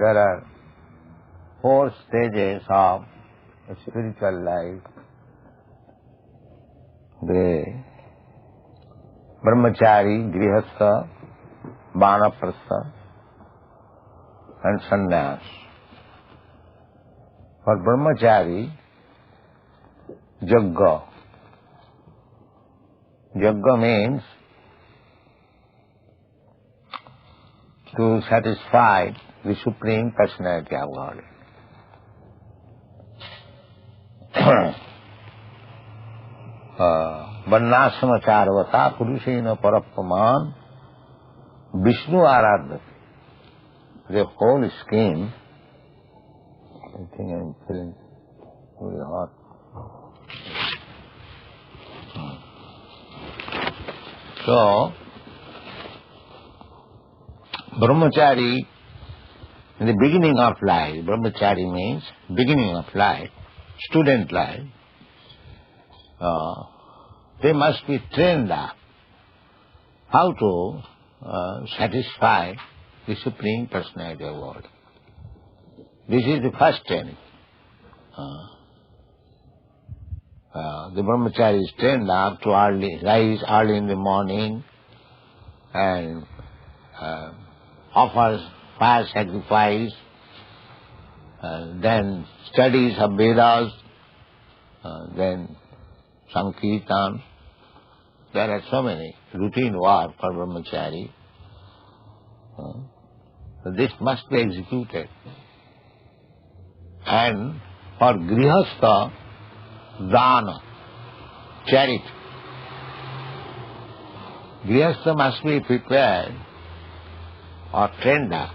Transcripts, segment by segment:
There are 4 stages of spiritual life. The brahmachari, grihastha, vanaprastha and sannyas. For brahmachari, yajna. Yajna means to satisfy the Supreme Personality of Godhead. Varnashrama charvata purushena parapaman Vishnu aradhati. The whole scheme, I think I'm feeling very hot. So, brahmachari, in the beginning of life, brahmachari means beginning of life, student life, they must be trained up how to satisfy the Supreme Personality of Godhead. This is the first training. The brahmachari is trained up to rise early in the morning and offers fire sacrifice, then studies of Vedas, then Sankirtan. There are so many routine work for brahmachari. So this must be executed. And for grihastha, dana, charity. Grihastha must be prepared or trained up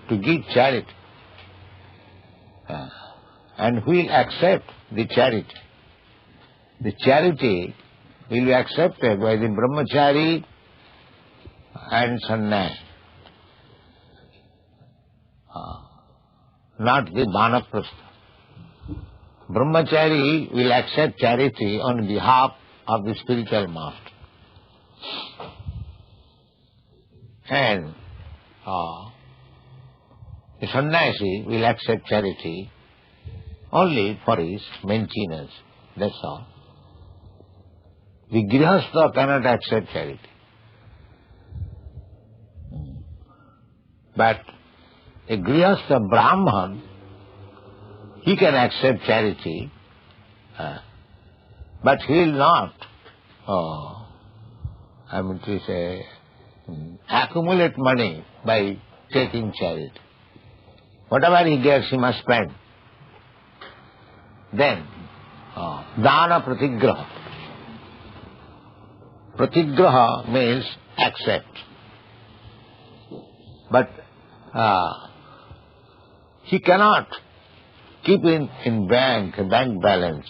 to give charity. And who will accept the charity? The charity will be accepted by the brahmachari and sannyas, not the vanaprastha. Brahmachari will accept charity on behalf of the spiritual master. And the sannyasi will accept charity only for his maintenance. That's all. The grihastha cannot accept charity. But a grihastha brahman, he can accept charity, but he will not, accumulate money by taking charity. Whatever he gets, he must spend. Then, dana pratigraha. Pratigraha means accept. But he cannot keep in bank balance.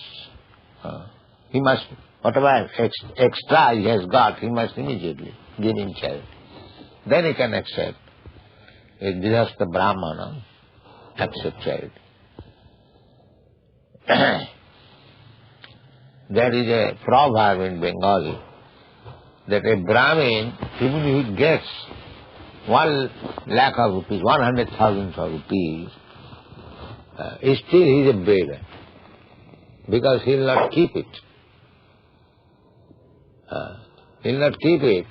He must, whatever extra he has got, he must immediately give in charity. Then he can accept. A grihastha brahmana accept charity. There is a proverb in Bengali that a Brahmin, even if he gets 1 lakh of rupees, 100,000 rupees, still he is a beggar, because he will not keep it. He will not keep it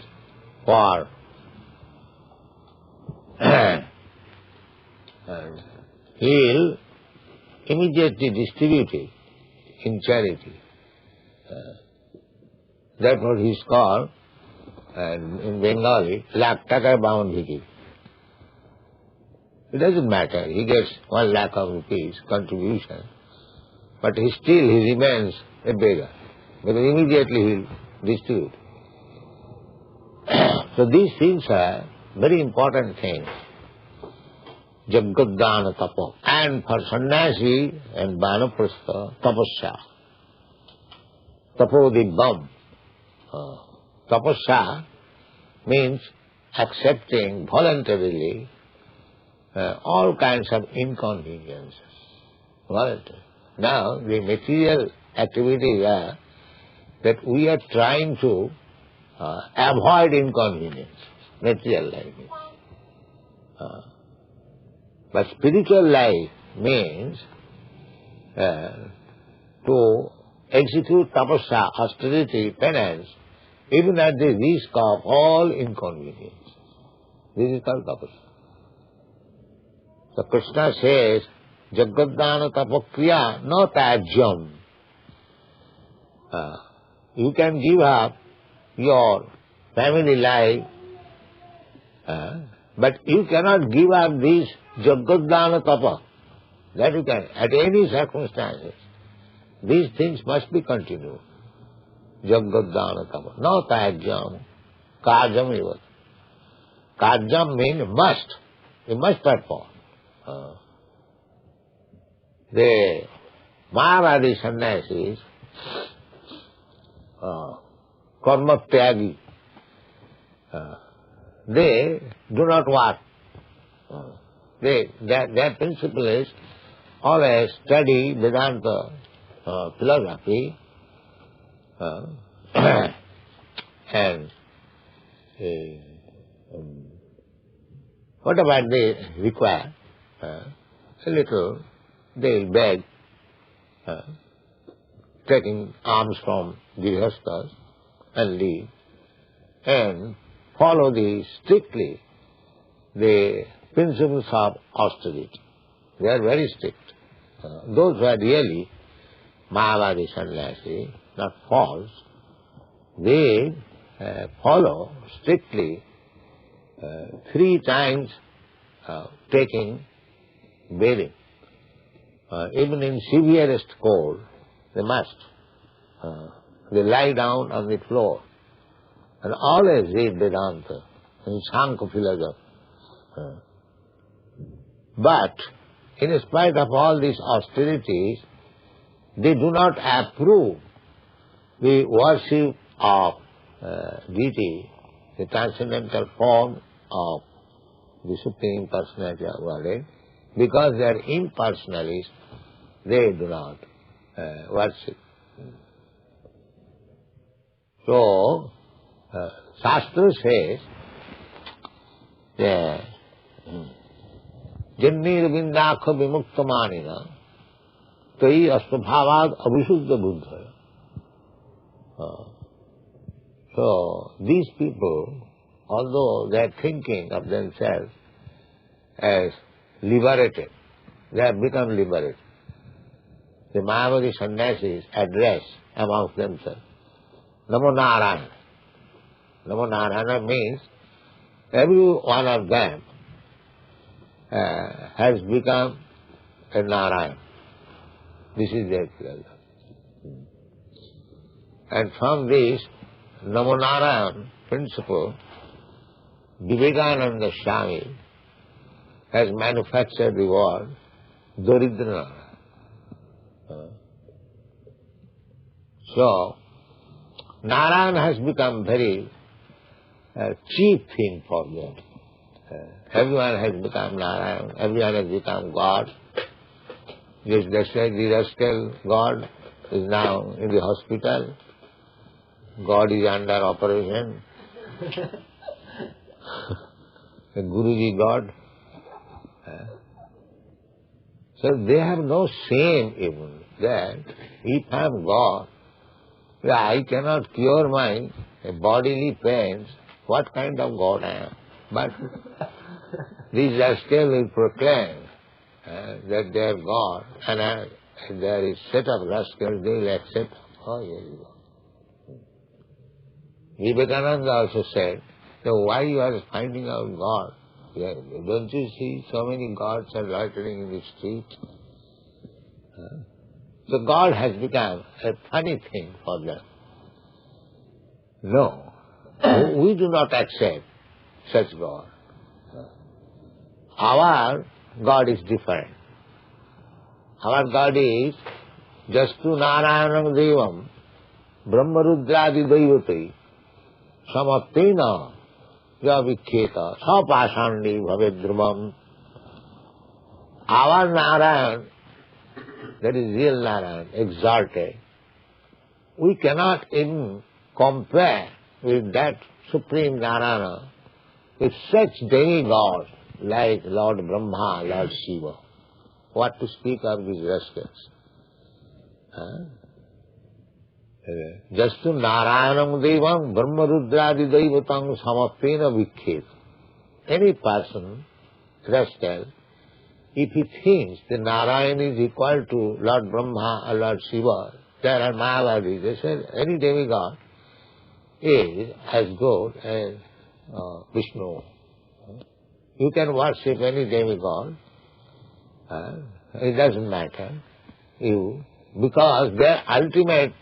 for he will immediately distribute it in charity. That's what he is called, in Bengali, lakh taka bound bhiki. It doesn't matter, he gets 1 lakh of rupees contribution, but he remains a beggar, because immediately he will distribute. So these things are very important things. Jagadana tapo. And for sannyasi and vanaprastha, tapasya. Tapo dibbam. Tapasya means accepting voluntarily all kinds of inconveniences. Voluntarily. Now, the material activities are that we are trying to avoid inconvenience, material life. But spiritual life means to execute tapasya, austerity, penance, even at the risk of all inconvenience. This is called tapasya. So Krishna says, Jagadana tapakriya no tajyam. You can give up your family life, but you cannot give up this Jagadana tapa. That you can, at any circumstances. These things must be continued. Jagadana tapa. No tajyam. Kajam eva. Kajam means must. You must perform. The Mayavadi sannyasis, karma tyagi, they do not want. Their principle is always study Vedanta philosophy and whatever they require, a little they will beg, taking alms from dearest and leave, and follow strictly the principles of austerity. They are very strict. Those who are really Mayavadi sannyasi, not false, they follow strictly 3 times taking bathing. Even in severest cold, they must. They lie down on the floor and always read Vedanta and Sankhya philosophy. But in spite of all these austerities, they do not approve the worship of deity, the transcendental form of the Supreme Personality of Godhead, because they are impersonalists, they do not worship. So, Shastra says, Jannir Vindakha Vimuktamanina Tai Asvabhavad Abhishuddha Buddha. So, these people, although they are thinking of themselves as liberated, they have become liberated. The Mayavadi sannyasis address amongst themselves, Namo Narayana. Namo Narayana means every one of them has become a Narayana. This is their philosophy. And from this Namo Narayana principle, Vivekananda Swami has manufactured the word Daridra. So, Narayana has become very cheap thing for them. Everyone has become Narayana, everyone has become God. Yes, they say the rascal God is now in the hospital. God is under operation. The Guruji God. So they have no shame even that if I am God, I cannot cure my bodily pains. What kind of God I am? But these rascals will proclaim that they are God, and there is set of rascals, they will accept, oh, here you go. Vivekananda also said, so why you are finding out God? Don't you see so many gods are loitering in the street? So God has become a funny thing for them. No, we do not accept such God. Our God is different. Our God is Jastu Narayanam Devam Brahmarudradi Daivati Samattena Yavikheta Sapashandi Bhavedrumam. Our Narayan, that is real Narayan, exalted, we cannot even compare with that Supreme Narayana, with such demigods like Lord Brahma, Lord Shiva. What to speak of these rascals? Jastu Narayanam Devam Brahma Rudradi Devatang Samapena Vikhet. Any person, rascal, if he thinks that Narayan is equal to Lord Brahma or Lord Shiva, there are Mayavadis. They say any demigod is as good as Vishnu. You can worship any demigod, it doesn't matter, because their ultimate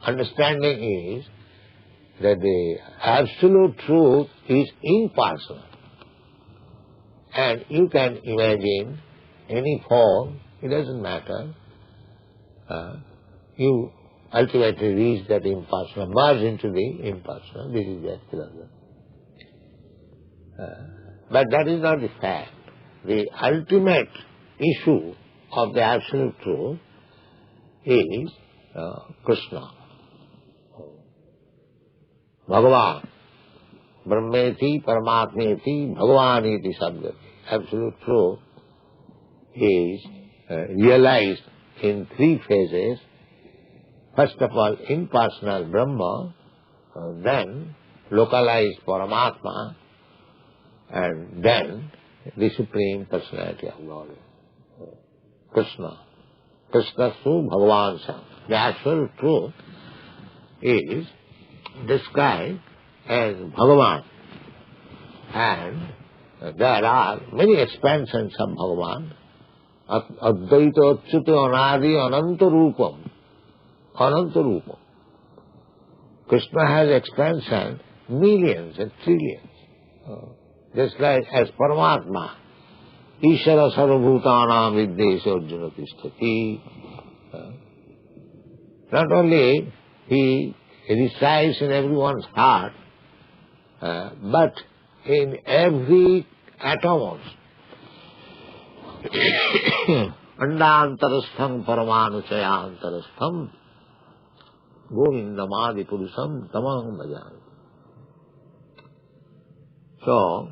understanding is that the absolute truth is impersonal. And you can imagine any form, it doesn't matter. You ultimately reach that impersonal, merge into the impersonal. This is their philosophy. But that is not the fact. The ultimate issue of the absolute truth is Krishna. Bhagavan. Brahmeti, Paramatmeti, Bhagavaniti Sabdati. Absolute truth is realized in three phases. First of all, impersonal Brahma, then localized Paramatma, and then the Supreme Personality of Godhead. Krishna. Krishna Su Bhagavan Sam. The actual truth is described as Bhagavan. And there are many expansions of Bhagavan. Advaita Achyuta Anadi Ananta Rupam. Ananta Rupam. Krishna has expansion millions and trillions. Just like as Paramatma. Ishara Sarvabhutanam Viddesha Arjuna Tisthati. Not only he resides in everyone's heart, but in every atom also. Andantarastham paramanuchayantarastham govindamadi purusam tamam bhajan. So,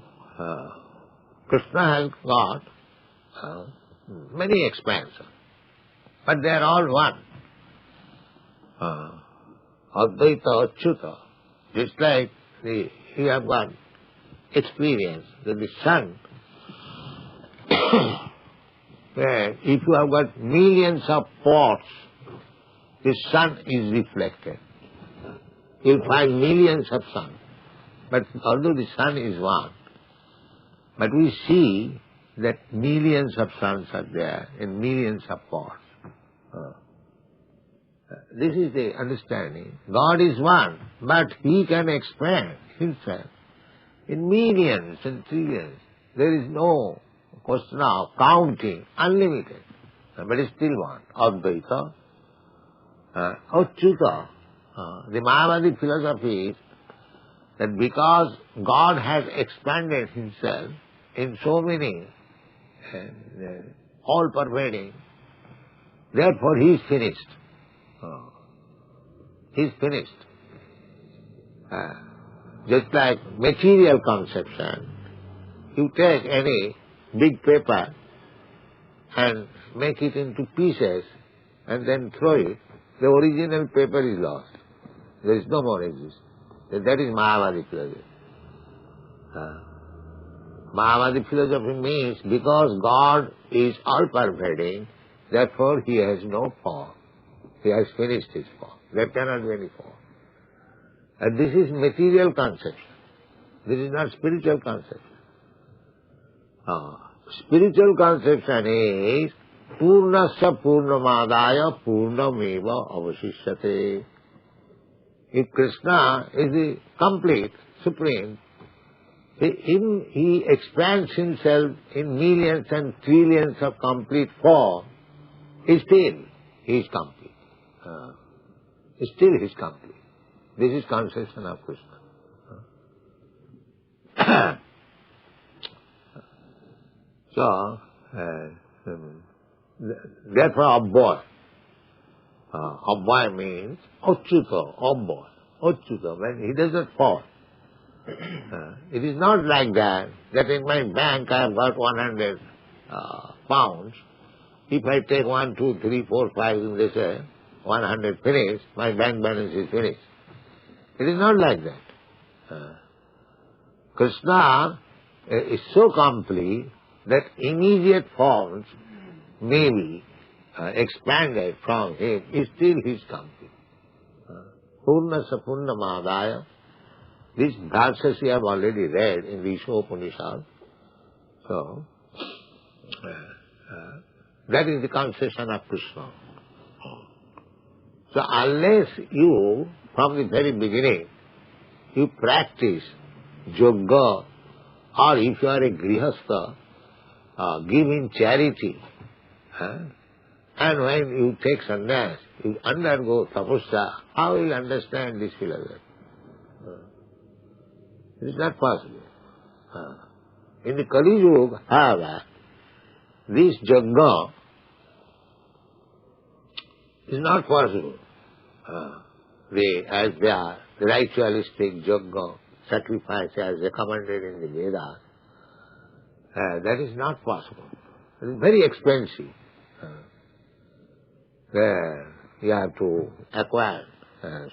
Krishna has got many expansions, but they are all one. Advaita Achyuta, just like you have got experience that the sun, where if you have got millions of pots, the sun is reflected. You'll find millions of sun. But although the sun is one, but we see that millions of suns are there in millions of pots. This is the understanding. God is one, but He can expand Himself in millions and trillions. There is no question of counting, unlimited. But it's still one. Advaita. Achyuta. The Mayavadi philosophy is that because God has expanded Himself in so many, all-pervading, therefore He is finished. He is finished. Just like material conception, you take any big paper and make it into pieces and then throw it, the original paper is lost. There is no more existence. That is Mayavadi philosophy. Mayavadi philosophy means because God is all-pervading, therefore He has no form. He has finished His form. There cannot be any form. And this is material conception. This is not spiritual conception. Spiritual conception is Purnasya Purnamadaya Purnameva Avashishyate. If Krishna is the complete, supreme, He expands Himself in millions and trillions of complete form, still He is complete. Still He is complete. This is conception of Krishna. So, therefore, Abboy. Abboy means Achyuta, Abboy. Achyuta, when He does not fall. It is not like that in my bank I have got 100 pounds. If I take 1, 2, 3, 4, 5, and they say 100 finished, my bank balance is finished. It is not like that. Krishna is so complete that immediate forms may be expanded from him, is still his complete. Purna Sapurna Madaya. This verses we have already read in the Upanishad. So, that is the concession of Krishna. So unless you, from the very beginning, you practice yoga, or if you are a grihastha, give in charity, and when you take sannyas, you undergo tapasya, how will you understand this philosophy? It is not possible. In the Kali Yuga, however, this yoga is not possible. As they are, the ritualistic yoga, sacrifice as recommended in the Vedas, that is not possible. It is very expensive. There you have to acquire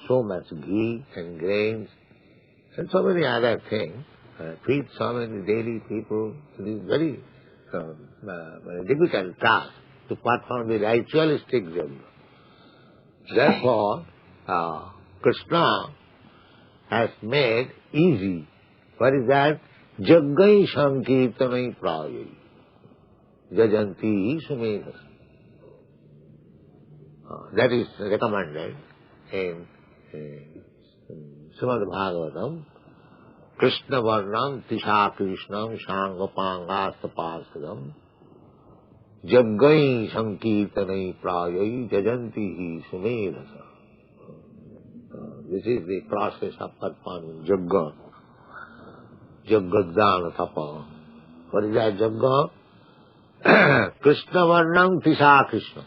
so much ghee and grains and so many other things, feed so many daily people. It is very difficult task to perform the ritualistic yoga. Therefore, Krishna has made easy. What is that? Jaggai sankirtanai prayai jajanti sumedhas. That is recommended in Srimad Bhagavatam. Krishna varnam tisha krishnam shangapangastapasthadam jaggai sankirtanai prayai jajanti sumedhasa. This is the process of performing jagga. Jaggadana tapa. What is that jagga? Krishna varnam tisha krishna.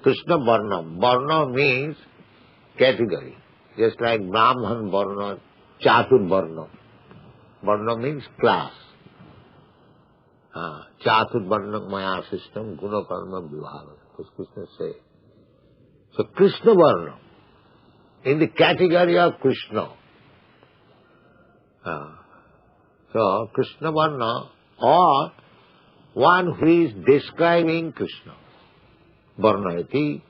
Krishna varnam. Varna means category. Just like Brahman varna, Chatur varna. Varna means class. Chatur varna maya system, guna karma vibhaga. As Krishna says. So Krishna varna, in the category of Krishna. So Krishna varna, or one who is describing Krishna. Varnayati,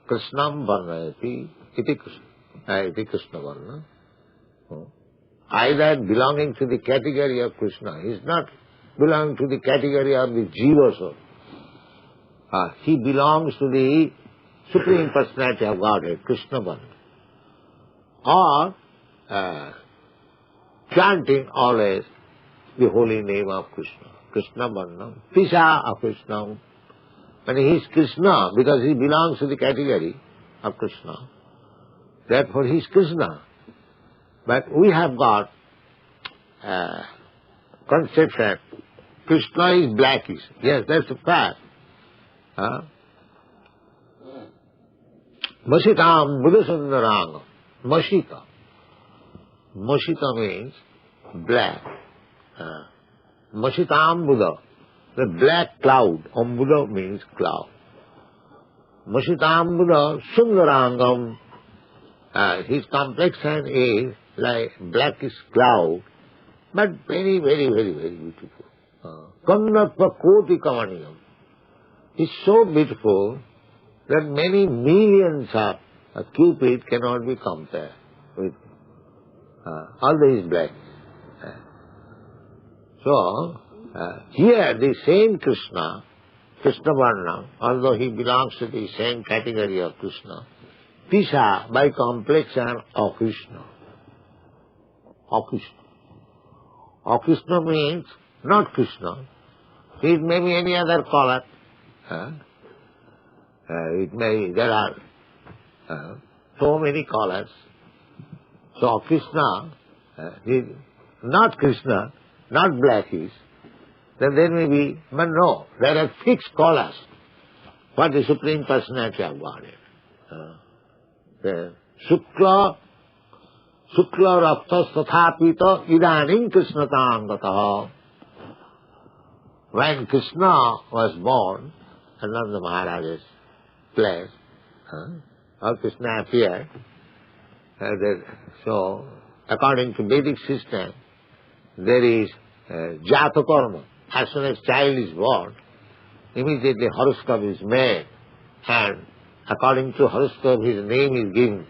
Krishnam varnayati, iti Krishna varna. Either belonging to the category of Krishna, he is not belonging to the category of the Jiva soul. He belongs to the Supreme Personality of Godhead, Krishna varna. Or chanting always the holy name of Krishna, Krishna varna, Tisha of Krishna. When he is Krishna, because he belongs to the category of Krishna, therefore he is Krishna. But we have got conception, Krishna is blackish. Yes, that's a fact. Mashitam Buddha-sundaranga. Mashita. Mashita means black. Mashitam Buddha. The black cloud. Ambuddha means cloud. Mashitam Buddha Sundarangam. His complexion is like blackish cloud, but very, very, very, very beautiful. Kannatva Koti Kamaniyam. It's so beautiful that many millions of Cupid cannot be compared with. Although he is black. So, here the same Krishna, Krishna Varna, although he belongs to the same category of Krishna, Tisha by complexion of Krishna. Of Krishna. Of Krishna means not Krishna. It may be any other color. It may, there are so many colors. So Krishna, not Krishna, not blackish, then there may be, but no, there are fixed colors for the Supreme Personality of Godhead. The Shukla, Shukla Raktas Tathapita Idanim Krishnatangataha. When Krishna was born at Nanda Maharaj's place, or Krishna appeared, so according to Vedic system, there is Jata Karma. As soon as child is born, immediately horoscope is made, and according to horoscope his name is given.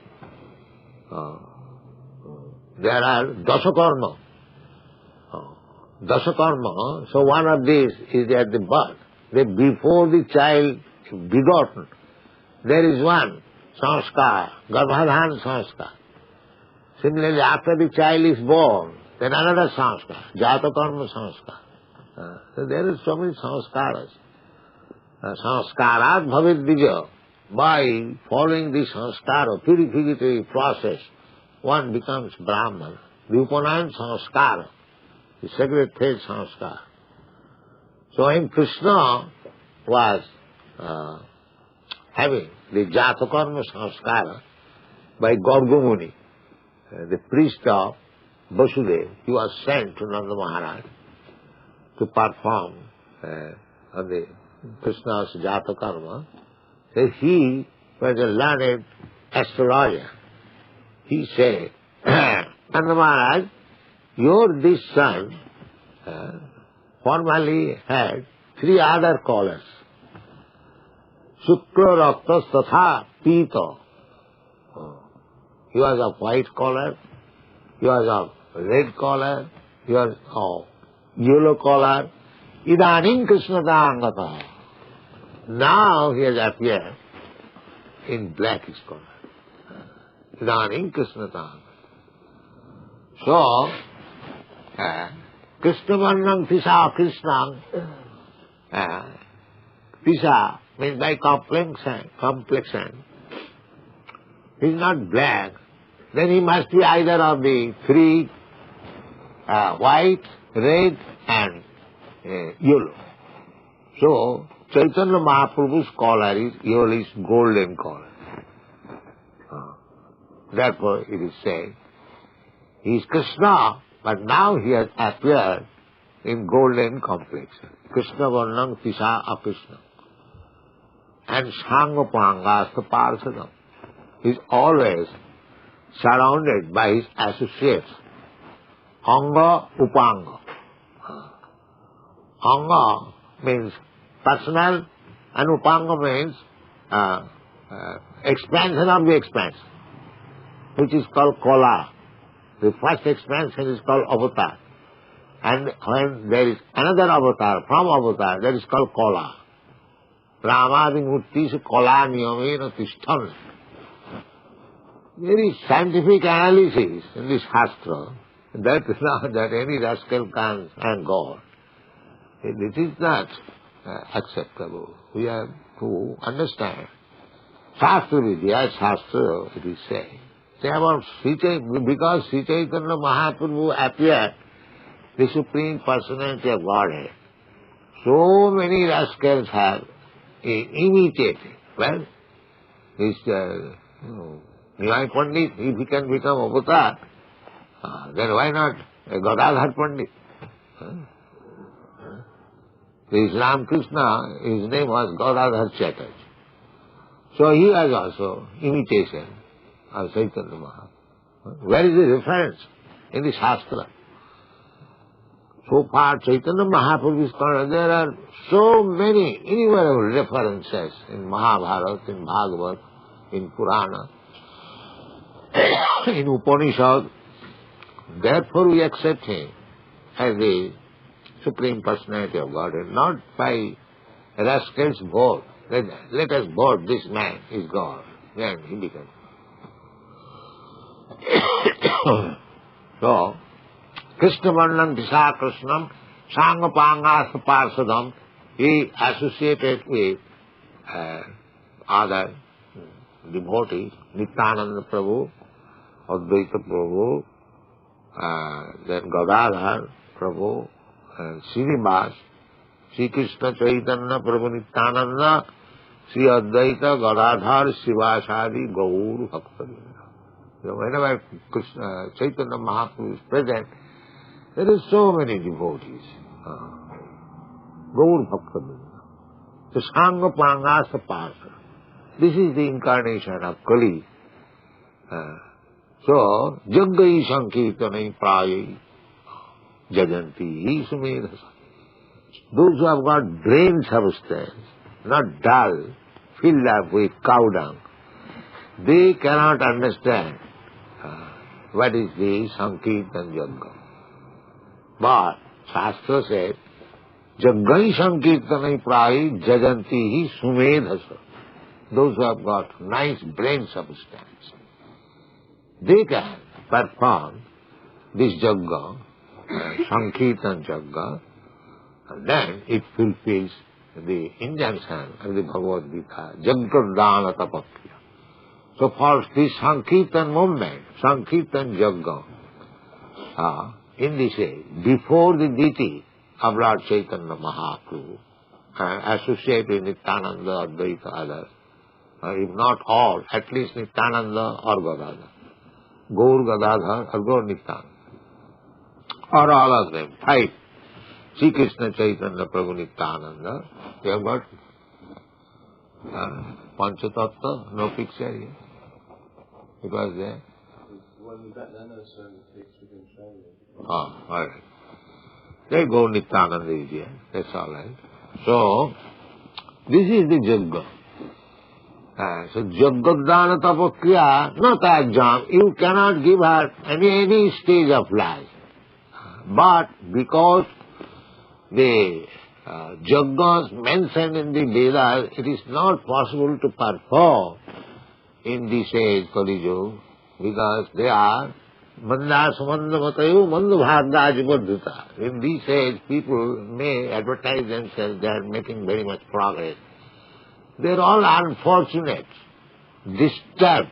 There are Dasakarma. Dasakarma, so one of these is at the birth. That before the child begotten, there is one sanskar, garbhadhan sanskar. Similarly, after the child is born, then another sanskar, jata karma sanskar. So there is so many sanskaras. Sanskarat bhavid bija. By following this sanskara, purificatory process, one becomes Brahman. The Upanayana sanskara, the sacred thread sanskara. So when Krishna was having the jata karma sanskara by Garga Muni, the priest of Vasudeva, he was sent to Nanda Maharaj to perform on the Krishna's jata karma. So he was a learned astrologer. He said, Nanda Maharaj, this son formerly had 3 other colors. Shukla Raktas Tatha Pita. He was of white color, he was of red color, he was of yellow color. Idanim Krishnatangataha. Now he has appeared in blackish color. Idanim Krishnatangataha. So, Krishna-Varnam Tisa Krishnam, Tisa means by complexion. He is not black, then he must be either of the 3, white, red and yellow. So, Chaitanya Mahaprabhu's color is yellowish golden color. Therefore it is said, he is Krishna, but now he has appeared in golden complexion. Krishna Varnam Tisa Akrishna. And Sangapanga Parsadam. He is always surrounded by his associates. Anga Upanga. Anga means personal and Upanga means expansion of the expanse, which is called Kola. The first expansion is called avatar. And when there is another avatar, from avatar, that is called Kola. Brahmadi Murti se Kola Niyamena Tishthan. There is scientific analysis in this Shastra that is not that any rascal comes and God. It is not acceptable. We have to understand. Shastra Vidya, Shastra, it is saying. Say about because Sri Chaitanya Mahaprabhu appeared, the Supreme Personality of Godhead, so many rascals have imitated. Well, this Nivai Pandit, if he can become avatar, then why not a Gadadhar Pandit? This Ramakrishna, his name was Gadadhar Chatterjee. So he has also imitation of Chaitanya Mahaprabhu. Where is the reference? In the Shastra. So far Chaitanya Mahaprabhu is concerned, there are so many innumerable references in Mahabharata, in Bhagavad, in Purana, in Upanishad. Therefore we accept him as the Supreme Personality of Godhead, not by rascals vote. Let us vote this man is God. Then he becomes. So, Krishna Varnam Disa Krishnam Sangapanga Parsadam, he associated with other devotees, Nityananda Prabhu, Advaita Prabhu, then Gadadhar Prabhu, and Srinivas, Sri Krishna Chaitanya Prabhu Nityananda, Sri Advaita Gadadhar Sivasadi Gaur Bhaktavinda. Whenever Krishna, Chaitanya Mahaprabhu is present, there is so many devotees. Gaur Bhakta. The Sangha Pangasa Pasa. This is the incarnation of Kali. So, Jaggai Sankirtanai Prayai Jajanti Sumedhasa. Those who have got brain substance, not dull, filled up with cow dung, they cannot understand what is the Sankirtan Jagga. But Shastra says, Jaggai Sankirtanai Prayai Jajanti Sumedhasa. Those who have got nice brain substance, they can perform this Jagga, Sankirtan Jagga, and then it fulfills the injunction of the Bhagavad Gita, Jaggadana Tapakya. So for this Sankirtan movement, Sankirtan Jagga, in this age, before the deity of Lord Chaitanya Mahaprabhu, associated with Nityananda, Advaita, others, if not all, at least Nityananda or Gadadhar, Gaur Gadadhar or Gaur Nityananda, or all of them, 5. Sri Krishna Chaitanya Prabhu Nityananda, they have got Panchatattva, no picture here. It was there. When back then, there was so many pictures we can show you. All right. There Gaur Nityananda is here, that's all right. So, this is the Jagga. So Jaggadana Tapakya, not a exam. You cannot give her any stage of life. But because the Jaggas mentioned in the Vedas, it is not possible to perform in this age, Kali Yuga, because they are Manda Samanda Matayu Manda Bhagdaji Bhadrata. In this age, people may advertise themselves, they are making very much progress. They are all unfortunate, disturbed.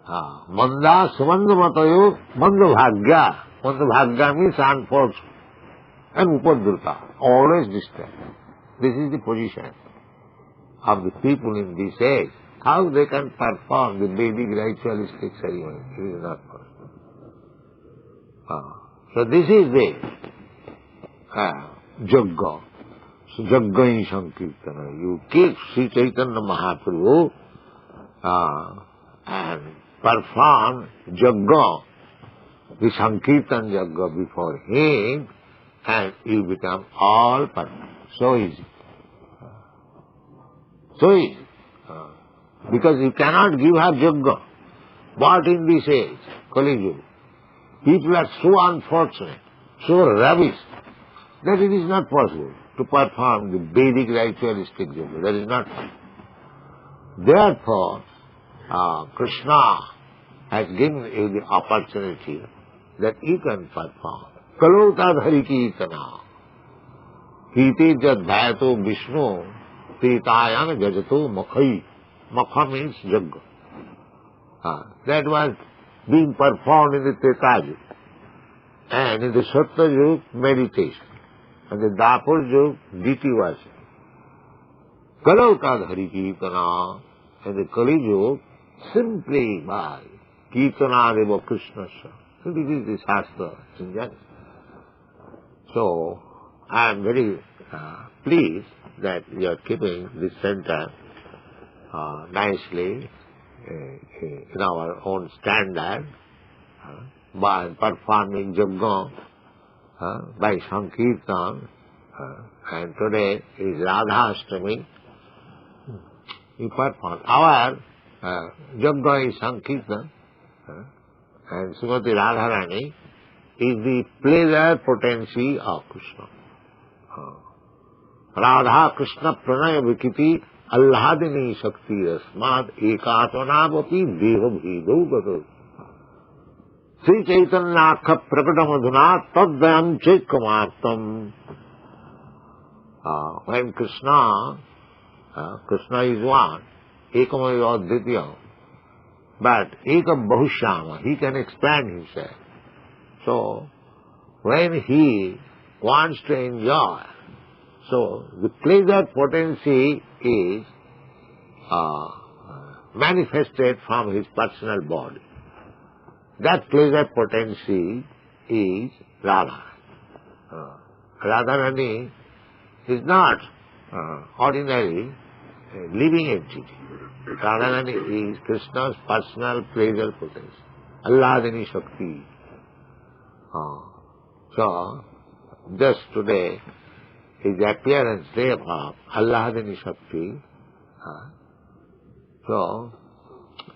Manda Samanda Matayu Manda Bhagya. Manda Bhagya means unfortunate. And Upadruta, always disturbed. This is the position of the people in this age. How they can perform the Vedic ritualistic ceremony? It is not possible. So this is the Jagga. So Jagga in Sankirtana. You keep Sri Chaitanya Mahaprabhu and perform Jagga, the Sankirtan Jagga before him, and you become all perfect. So easy. So easy. Because you cannot give her Jagga. But in this age, Kali Yuga, people are so unfortunate, so rubbish, that it is not possible to perform the Vedic ritualistic Jagga. That is not possible. Therefore, Krishna has given you the opportunity that you can perform. Kalotadhari kirtana. Hiti jadbhayato Vishnu, titayana jajato makhai. Makha means Jagga. That was being performed in the Treta Yuga. And in the Satya Yuga, meditation. And the Dapur Yuga, deity worship. Kalotadhari kirtana. And the Kali Yuga, simply by kirtana deva Krishna. So this is the Shastra in general. So, I am very pleased that you are keeping this center nicely in our own standard by performing Jagga by Sankirtan, and today is Radhastami. We perform. Our Jagga is Sankirtan, and Srimati Radharani is the pleasure potency of Krishna. Radha Krishna Pranaya Vikiti Allahadini Shakti Asmad Ekatvanavapi Deha Bhedo Gato. Sri Chaitanyakha Prakadamadhuna Tadvayam Chekamartam. When Krishna is one, Ekamayo Advitya, but Ekam Bahushama, he can expand himself. So, when he wants to enjoy, so the pleasure potency is manifested from his personal body. That pleasure potency is Radha. Radharani is not ordinary living entity. Radharani is Krishna's personal pleasure potency. Alladini Shakti. So, just today, his appearance day of Alladini Shakti. So,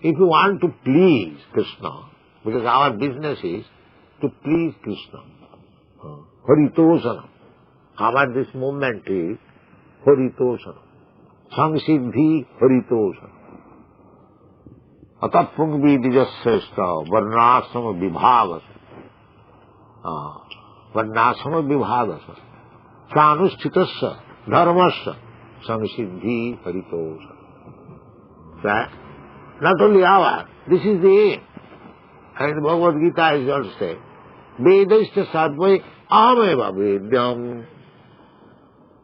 if you want to please Krishna, because our business is to please Krishna, Haritosana. Our this movement is Haritosana. Samsiddhi Haritosana. Atapung vidijasreshta varnasama vibhavasa. Varnasama vibhavasa. Chanuschitasya dharmasya samsiddhi haritosana. Not only our, this is the aim. And Bhagavad Gita is also said, Vedashta sadvai ameva vedyam.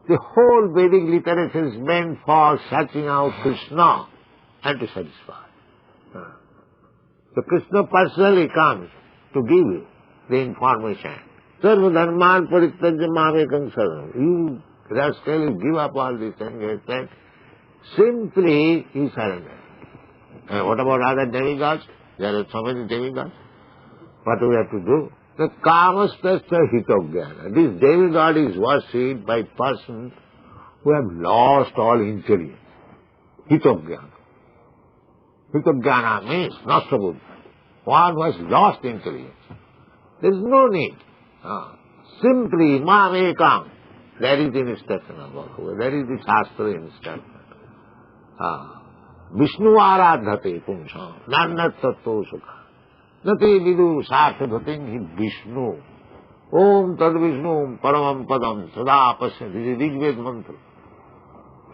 The whole Vedic literature is meant for searching out Krishna and to satisfy. So Krishna personally comes to give you the information. Sarva dharman parityajya mamekam saranam. You rascally give up all this engagement. Simply you surrender. And what about other demigods? There are so many demigods. What do we have to do? The kamastasya hitogyana. This demigod is worshipped by persons who have lost all intelligence. Hitogyana. Hitogyana means nastabuddha. One who has lost intelligence. There is no need. Simply mamekam. That is the instruction of Bhagavad. That is the Shastra instruction. Vishnu aradhate punsam. Nannat tattva sukha. Nati vidu sarthadhating hi Vishnu. Om tad Vishnu paramam padam sada pasya. This is Rig Veda mantra.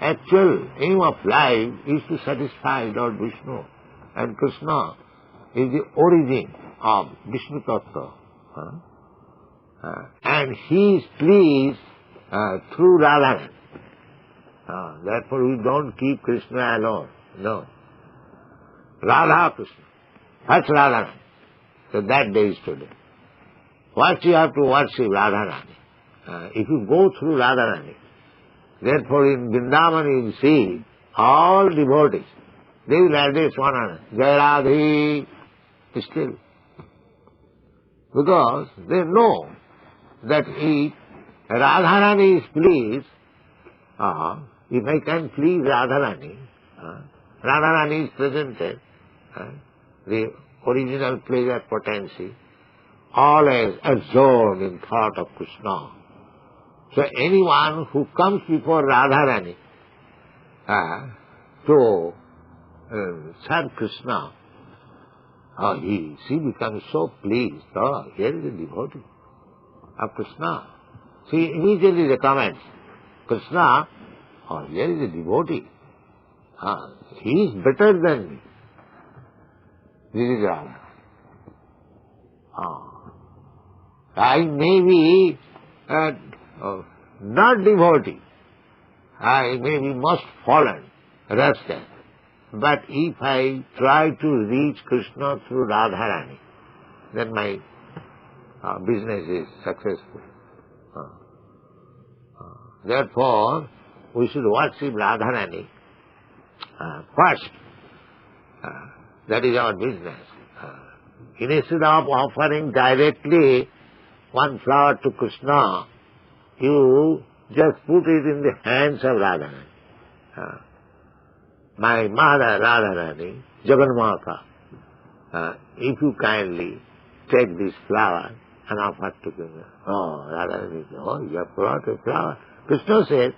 Actual aim of life is to satisfy Lord Vishnu. And Krishna is the origin of Vishnu Tattva. And he is pleased through Radharani. Therefore we don't keep Krishna alone. No. Radha Krishna. That's Radharani. So that day is today. What you have to worship Radharani. If you go through Radharani, therefore in Vrindavana you will see all devotees. They will address one another. Jai Radhe. Still. Because they know that if Radharani is pleased, if I can please Radharani, Radharani is presented, the original pleasure potency, always absorbed in thought of Krishna. So anyone who comes before Radharani to serve Krishna, she becomes so pleased. Here is a devotee of Krishna. She immediately recommends Krishna, here is a devotee. He is better than me. This is Radha. I may be not devotee. I may be most fallen, rascal. But if I try to reach Krishna through Radharani, then my business is successful. Therefore, we should worship Radharani first. That is our business. Instead of offering directly one flower to Krishna, you just put it in the hands of Radharani. My mother Radharani, Jagannatha, if you kindly take this flower and offer to Krishna. Radharani, you have brought a flower. Krishna says,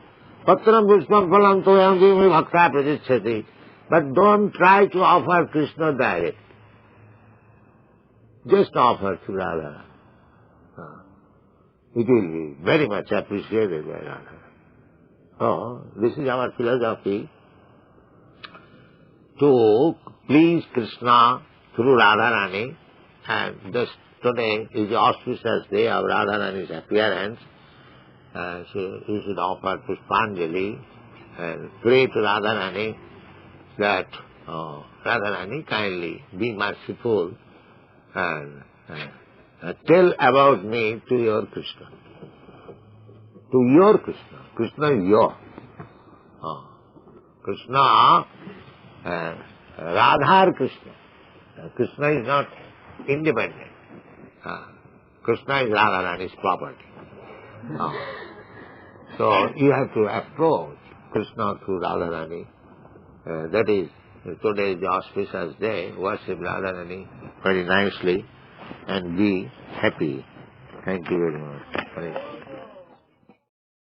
Patram pushpam phalam toyam jivami bhakta pradichyati. But don't try to offer Krishna direct. Just offer to Radha. It will be very much appreciated by Radha. This is our philosophy, to please Krishna through Radharani, and just today is the auspicious day of Radharani's appearance. You should offer Pushpanjali and pray to Radharani that Radharani, kindly be merciful and tell about me to your Krishna. To your Krishna. Krishna is your. Krishna, Radha Krishna. Krishna is not independent. Krishna is Radharani's property. So you have to approach Krishna through Radharani. That is, today is the auspicious day. Worship Radharani very nicely and be happy. Thank you very much.